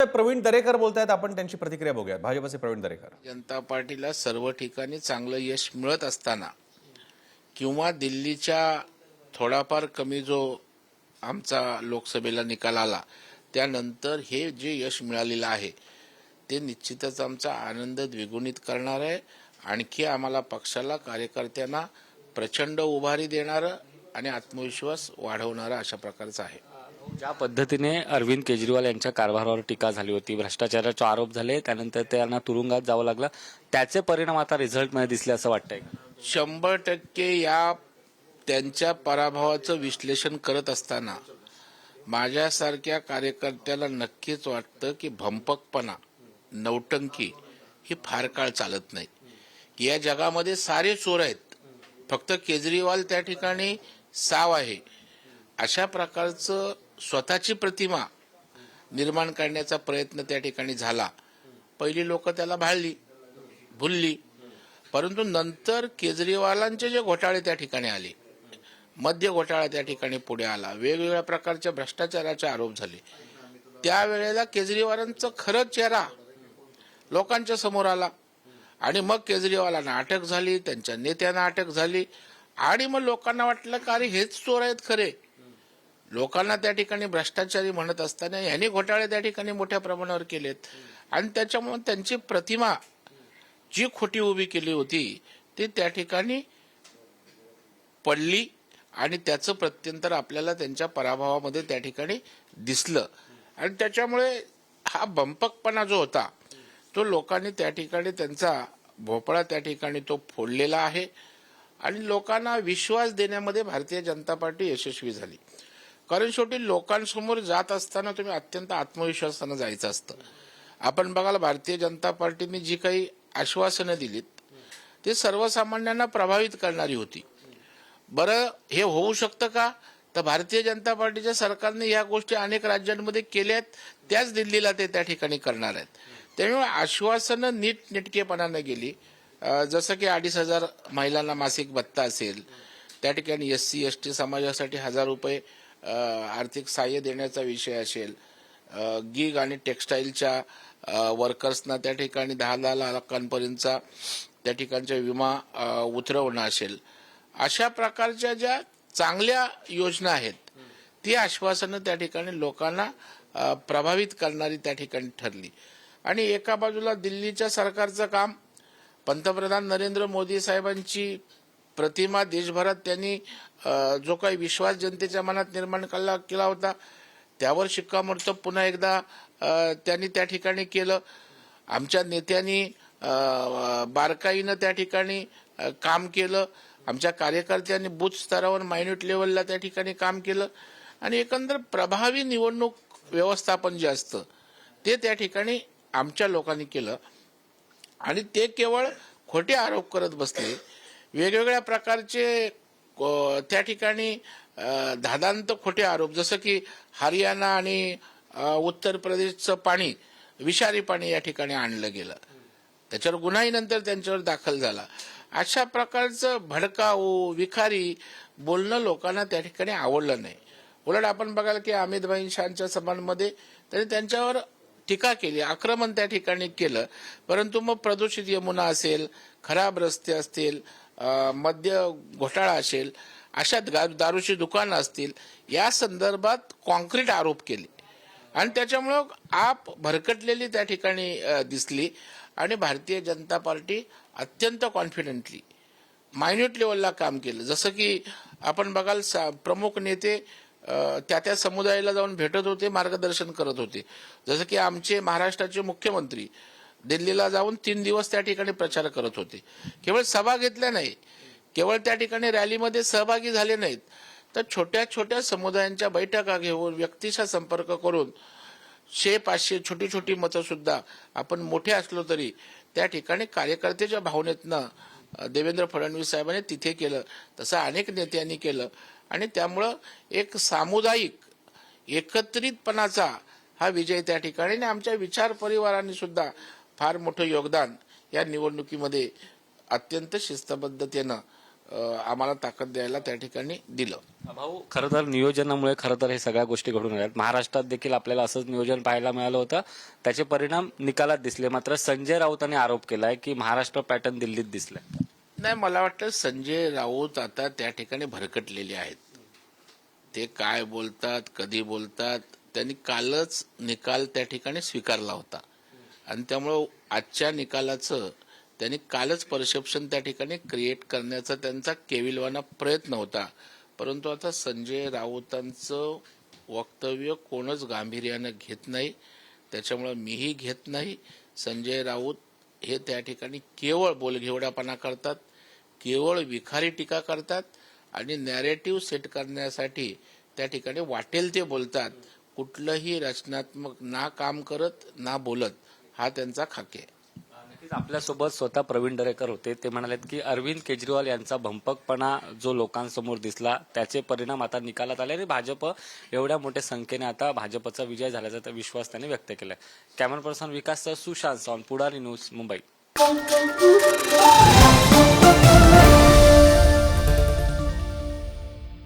प्रवीण दरेकर बोलतायत, आपण त्यांची प्रतिक्रिया बघूया. भाजपचे प्रवीण दरेकर. जनता पार्टीला सर्व ठिकाणी चांगलं यश मिळत असताना किंवा दिल्लीच्या थोडाफार कमी जो आमचा लोकसभेला निकाल आला त्यानंतर हे जे यश मिळालेलं आहे ते निश्चितच आमचा आनंद द्विगुणित करणार आहे. आणखी आम्हाला पक्षाला कार्यकर्त्यांना प्रचंड उभारी देणारं आणि आत्मविश्वास वाढवणारं अशा प्रकारचं आहे. ज्या पद्धतीने अरविंद केजरीवाल यांच्या कारभारावर टीका झाली होती, भ्रष्टाचाराचे आरोप झाले, त्यानंतर त्यांना तुरुंगात जावं लागलं, त्याचे परिणाम आता रिझल्टमध्ये दिसले असं वाटतंय? 100% या त्यांच्या पराभवाचं विश्लेषण करत असताना माझ्यासारख्या कार्यकर्त्याला नक्कीच वाटतं की भंपकपणा, नौटंकी ही फार काळ चालत नाही. की या जगामध्ये सारे चोर आहेत, फक्त केजरीवाल त्या ठिकाणी साव आहे. अशा प्रकारचं स्वतःची प्रतिमा निर्माण करण्याचा प्रयत्न त्या ठिकाणी झाला. पहिली लोक त्याला भाळली, भुलली, परंतु नंतर केजरीवालांचे जे घोटाळे त्या ठिकाणी आले, मद्य घोटाळा त्या ठिकाणी पुढे आला, वेगवेगळ्या प्रकारच्या भ्रष्टाचाराचे आरोप झाले, त्यावेळेला केजरीवालांचा खरं चेहरा लोकांच्या समोर आला आणि मग केजरीवालांना अटक झाली, त्यांच्या नेत्यांना अटक झाली आणि मग लोकांना वाटलं का अरे हेच चोर आहेत खरे. लोकांना त्या ठिकाणी भ्रष्टाचारी म्हणत असताना यांनी घोटाळे त्या ठिकाणी मोठ्या प्रमाणावर केलेत आणि त्याच्यामुळे त्यांची प्रतिमा जी खोटी उभी केली होती ती त्या ठिकाणी पडली आणि त्याचं प्रत्यंतर आपल्याला त्यांच्या पराभवामध्ये त्या ठिकाणी दिसलं. आणि त्याच्यामुळे हा बंपकपणा जो होता तो लोकांनी त्या ठिकाणी त्यांचा भोपळा त्या ठिकाणी तो फोडलेला आहे आणि लोकांना विश्वास देण्यामध्ये भारतीय जनता पार्टी यशस्वी झाली. कारण शेवटी लोकांसमोर जात असताना तुम्ही अत्यंत आत्मविश्वासानं जायचं असतं. आपण बघाल भारतीय जनता पार्टीने जी काही आश्वासनं दिलीत ते सर्वसामान्यांना प्रभावित करणारी होती. बरं, हे होऊ शकतं का? तर भारतीय जनता पार्टीच्या सरकारने या गोष्टी अनेक राज्यांमध्ये केल्यात, त्याच दिल्लीला ते त्या ठिकाणी करणार आहेत. त्यामुळे आश्वासनं नीटनेटकेपणानं गेली. जसं की 2,500 महिलांना मासिक भत्ता असेल, त्या ठिकाणी SC ST समाजासाठी 1,000 रुपये आर्थिक सहाय्य देण्याचा विषय असेल, गिग आणि टेक्स्टाईलच्या वर्कर्सना त्या ठिकाणी 10 लाखांपर्यंतचा त्या ठिकाणचा विमा उतरवणं असेल, अशा प्रकारच्या ज्या चांगल्या योजना आहेत ती आश्वासनं त्या ठिकाणी लोकांना प्रभावित करणारी त्या ठिकाणी ठरली. आणि एका बाजूला दिल्लीच्या सरकारचं काम, पंतप्रधान नरेंद्र मोदी साहेबांची प्रतिमा देशभरात त्यांनी जो काही विश्वास जनतेच्या मनात निर्माण केला होता त्यावर शिक्कामोर्तब पुन्हा एकदा त्यांनी त्या ठिकाणी केलं. आमच्या नेत्यांनी बारकाईनं त्या ठिकाणी काम केलं, आमच्या कार्यकर्त्यांनी बूथ स्तरावर मायन्यूट लेवलला त्या ठिकाणी काम केलं आणि एकंदर प्रभावी निवडणूक व्यवस्थापन जे असतं ते त्या ठिकाणी आमच्या लोकांनी केलं. आणि ते केवळ खोटे आरोप करत बसले, वेगवेगळ्या प्रकारचे त्या ठिकाणी धादांत खोटे आरोप, जसं की हरियाणा आणि उत्तर प्रदेशचं पाणी, विषारी पाणी या ठिकाणी आणलं गेलं, त्याच्यावर गुन्हाही नंतर त्यांच्यावर दाखल झाला. अशा प्रकारचं भडकाऊ विखारी बोलणं लोकांना त्या ठिकाणी आवडलं नाही. उलट आपण बघाल की अमित भाई शाहच्या सभांमध्ये त्यांनी त्यांच्यावर टीका केली, आक्रमण त्या ठिकाणी केलं. परंतु मग प्रदूषित यमुना असेल, खराब रस्ते असतील, मद्य घोटाळा असेल, अशा दारूची दुकानं असतील, या संदर्भात कॉन्क्रीट आरोप केले आणि त्याच्यामुळं आप भरकटलेली त्या ठिकाणी दिसली. आणि भारतीय जनता पार्टी अत्यंत कॉन्फिडेंटली मायन्यूट लेवलला काम केलं. जसं की आपण बघाल प्रमुख नेते त्या समुदायाला जाऊन भेटत होते, मार्गदर्शन करत होते. जसं की आमचे महाराष्ट्राचे मुख्यमंत्री दिल्लीला जाऊन 3 दिवस त्या ठिकाणी प्रचार करत होते. केवळ सभा घेतल्या नाही, केवळ त्या ठिकाणी रॅलीमध्ये सहभागी झाले नाहीत, तर छोट्या छोट्या समुदायांच्या बैठका घेऊन व्यक्तीचा संपर्क करून 100-500 छोटी छोटी मतं सुद्धा आपण मोठे असलो तरी त्या ठिकाणी कार्यकर्त्याच्या भावनेतनं देवेंद्र फडणवीस साहेबांनी तिथे केलं. तसं अनेक नेत्यांनी केलं आणि त्यामुळं एक सामुदायिक एकत्रितपणाचा हा विजय त्या ठिकाणी. आणि आमच्या विचार परिवारांनी सुद्धा फार मोठं योगदान या निवडणुकीमध्ये अत्यंत शिस्तबद्धतेनं आम्हाला ताकद द्यायला त्या ठिकाणी दिलं. भाऊ, खरं तर नियोजनामुळे खरं तर हे सगळ्या गोष्टी घडून आल्यात. महाराष्ट्रात देखील आपल्याला असंच नियोजन पाहायला मिळालं होतं. त्याचे परिणाम निकालात दिसले. मात्र संजय राऊतांनी आरोप केलाय की महाराष्ट्र पॅटर्न दिल्लीत दिसलाय. नाही, मला वाटतं संजय राऊत आता त्या ठिकाणी भरकटलेले आहेत. ते काय बोलतात, कधी बोलतात, त्यांनी कालच निकाल त्या ठिकाणी स्वीकारला होता आणि त्यामुळं आजच्या निकालाचं त्यांनी कालच परसेप्शन त्या ठिकाणी क्रिएट करण्याचा त्यांचा केविलवाना प्रयत्न होता. परंतु आता संजय राऊतांचं वक्तव्य कोणच गांभीर्यानं घेत नाही, त्याच्यामुळं मीही घेत नाही. संजय राऊत हे त्या ठिकाणी केवळ बोलघेवडापणा करतात, केवळ विखारी टीका करतात आणि नॅरेटिव्ह सेट करण्यासाठी त्या ठिकाणी वाटेल ते बोलतात. कुठलंही रचनात्मक ना काम करत ना बोलत हा त्यांचा खाके आहे. नक्कीच आपल्यासोबत स्वतः प्रवीण दरेकर होते. ते म्हणालेत की अरविंद केजरीवाल यांचा भंपकपणा जो लोकांसमोर दिसला त्याचे परिणाम आता निकालात आले आणि भाजप एवढ्या मोठ्या संख्येने आता भाजपचा विजय झाल्याचा विश्वास त्यांनी व्यक्त केलाय. कॅमेरा पर्सन विकास सुशांत सावंत, पुढारी न्यूज, मुंबई.